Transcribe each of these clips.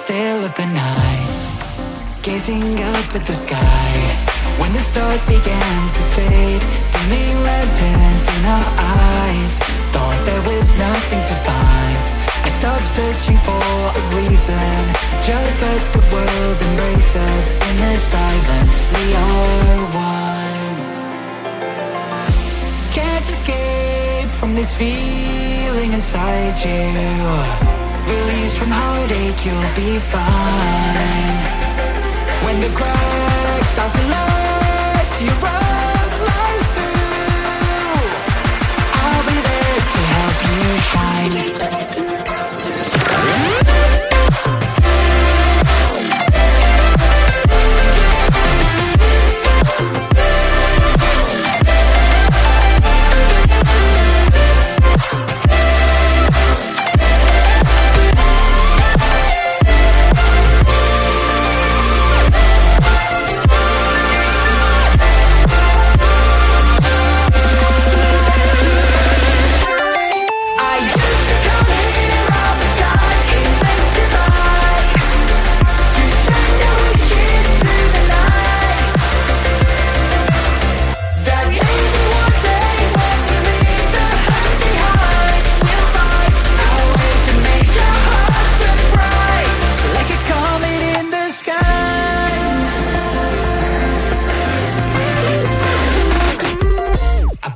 still of the night, gazing up at the sky. When the stars began to fade, dimming lanterns in our eyes, thought there was nothing to find. I stopped searching for a reason, just let the world embrace us. In the silence, we are one. Can't escape from this feeling inside you. Release from heartache, you'll be fine. When the cracks start to let you run right through, I'll be there to help you shine.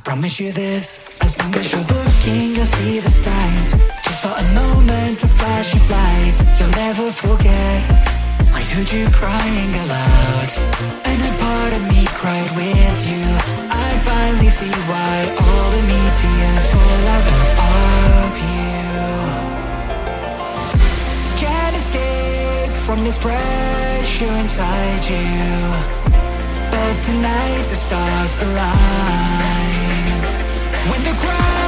Promise you this, as long as you're looking, you'll see the signs. Just for a moment, a flash of light, you'll never forget. I heard you crying aloud, and a part of me cried with you. I finally see why all the meteors fall out of you. Can't escape from this pressure inside you, but tonight the stars align. When the crowd